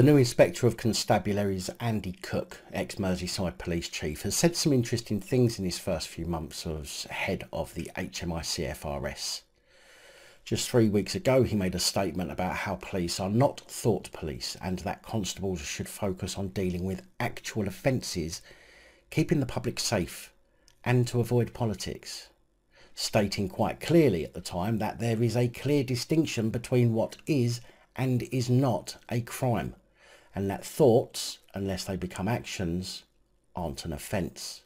The new Inspector of Constabulary's Andy Cooke, ex-Merseyside Police Chief, has said some interesting things in his first few months as head of the HMICFRS. Just 3 weeks ago he made a statement about how police are not thought police and that constables should focus on dealing with actual offences, keeping the public safe and to avoid politics, stating quite clearly at the time that there is a clear distinction between what is and is not a crime, and that thoughts, unless they become actions, aren't an offence.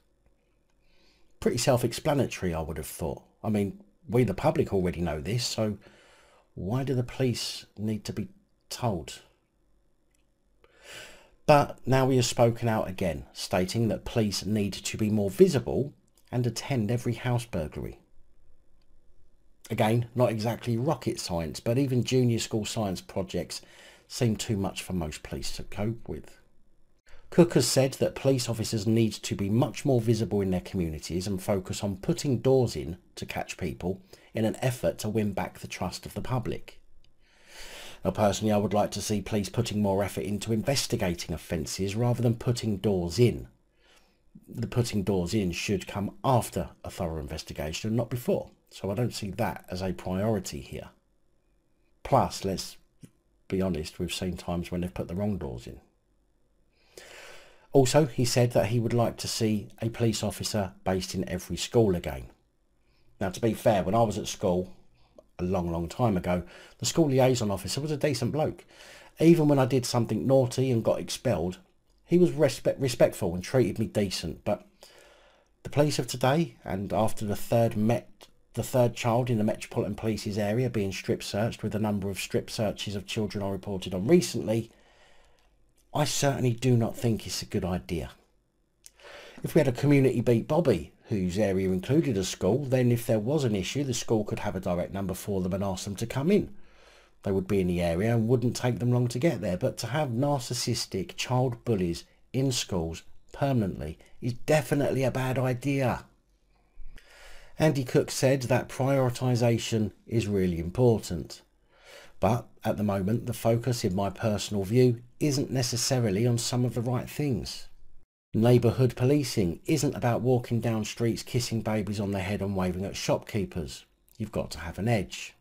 Pretty self-explanatory, I would have thought. I mean, we the public already know this, so why do the police need to be told? But now he has spoken out again, stating that police need to be more visible and attend every house burglary. Again, not exactly rocket science, but even junior school science projects seem too much for most police to cope with. Cooke has said that police officers need to be much more visible in their communities and focus on putting doors in to catch people in an effort to win back the trust of the public. Now, personally, I would like to see police putting more effort into investigating offences rather than putting doors in. The putting doors in should come after a thorough investigation and not before, so I don't see that as a priority here. Plus, let's be honest, we've seen times when they've put the wrong doors in. Also, he said that he would like to see a police officer based in every school again. Now, to be fair, when I was at school a long time ago, the school liaison officer was a decent bloke. Even when I did something naughty and got expelled, he was respectful and treated me decent. But the police of today, and after the third child in the Metropolitan Police's area being strip searched, with the number of strip searches of children I reported on recently, I certainly do not think it's a good idea. If we had a community beat Bobby, whose area included a school, then if there was an issue, the school could have a direct number for them and ask them to come in. They would be in the area and wouldn't take them long to get there. But to have narcissistic child bullies in schools permanently is definitely a bad idea. Andy Cooke said that prioritisation is really important. But at the moment, the focus, in my personal view, isn't necessarily on some of the right things. Neighbourhood policing isn't about walking down streets, kissing babies on the head and waving at shopkeepers. You've got to have an edge.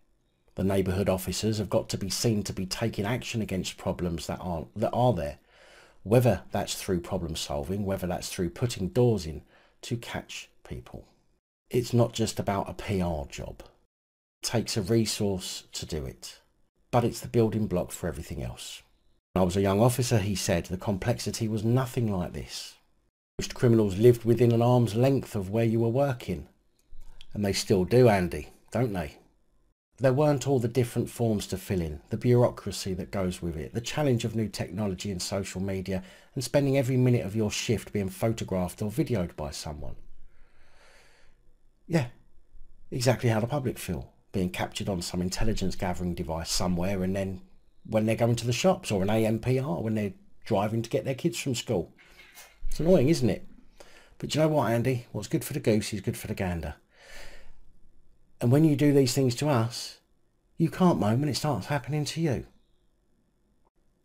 The neighbourhood officers have got to be seen to be taking action against problems that are there, whether that's through problem solving, whether that's through putting doors in to catch people. It's not just about a PR job. It takes a resource to do it, but it's the building block for everything else. When I was a young officer, he said, the complexity was nothing like this. Most criminals lived within an arm's length of where you were working. And they still do, Andy, don't they? There weren't all the different forms to fill in, the bureaucracy that goes with it, the challenge of new technology and social media, and spending every minute of your shift being photographed or videoed by someone. Yeah, exactly how the public feel, being captured on some intelligence gathering device somewhere, and then when they're going to the shops, or an AMPR when they're driving to get their kids from school. It's annoying, isn't it? But you know what, Andy? What's good for the goose is good for the gander. And when you do these things to us, you can't moan when it starts happening to you.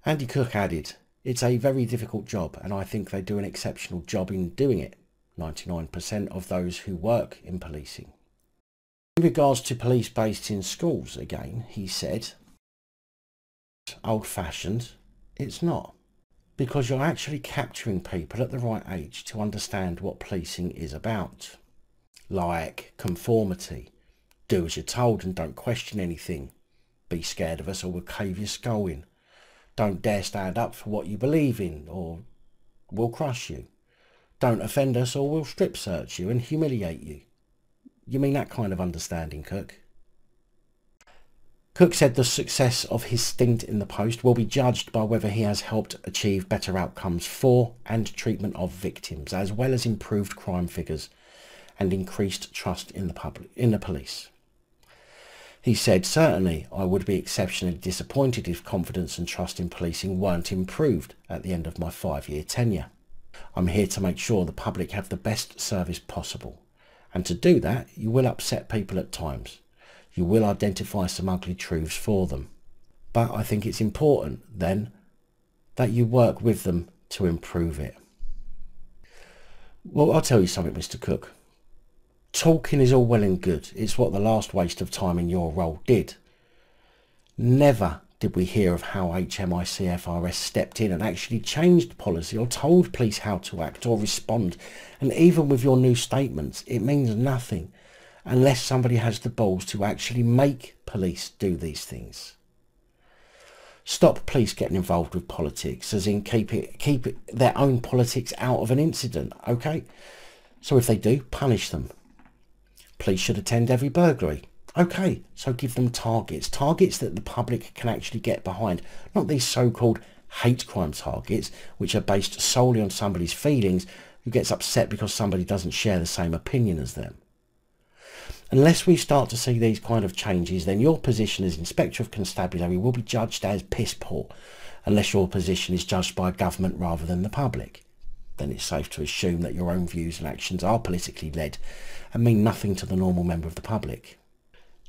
Andy Cooke added, it's a very difficult job, and I think they do an exceptional job in doing it. 99% of those who work in policing. In regards to police based in schools, again, he said, old-fashioned, it's not. Because you're actually capturing people at the right age to understand what policing is about. Like conformity. Do as you're told and don't question anything. Be scared of us or we'll cave your skull in. Don't dare stand up for what you believe in or we'll crush you. Don't offend us or we'll strip search you and humiliate you. You mean that kind of understanding, Cooke? Cooke said the success of his stint in the post will be judged by whether he has helped achieve better outcomes for and treatment of victims, as well as improved crime figures and increased trust in the police. He said, certainly I would be exceptionally disappointed if confidence and trust in policing weren't improved at the end of my 5-year tenure. I'm here to make sure the public have the best service possible. And to do that, you will upset people at times. You will identify some ugly truths for them. But I think it's important, then, that you work with them to improve it. Well, I'll tell you something, Mr. Cooke. Talking is all well and good. It's what the last waste of time in your role did. Never did we hear of how HMICFRS stepped in and actually changed policy or told police how to act or respond. And even with your new statements, it means nothing unless somebody has the balls to actually make police do these things. Stop police getting involved with politics, as in keep their own politics out of an incident, okay? So if they do, punish them. Police should attend every burglary. Okay, so give them targets that the public can actually get behind, not these so-called hate crime targets, which are based solely on somebody's feelings who gets upset because somebody doesn't share the same opinion as them. Unless we start to see these kind of changes, then your position as Inspector of Constabulary will be judged as piss poor, unless your position is judged by government rather than the public. Then it's safe to assume that your own views and actions are politically led and mean nothing to the normal member of the public.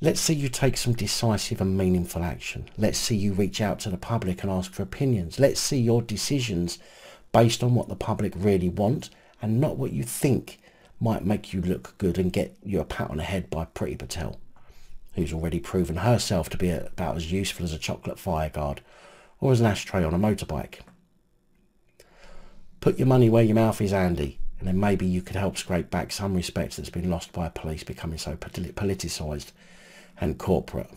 Let's see you take some decisive and meaningful action. Let's see you reach out to the public and ask for opinions. Let's see your decisions based on what the public really want and not what you think might make you look good and get you a pat on the head by Pretty Patel, who's already proven herself to be about as useful as a chocolate fireguard or as an ashtray on a motorbike. Put your money where your mouth is, Andy, and then maybe you could help scrape back some respect that's been lost by police becoming so politicised and corporate.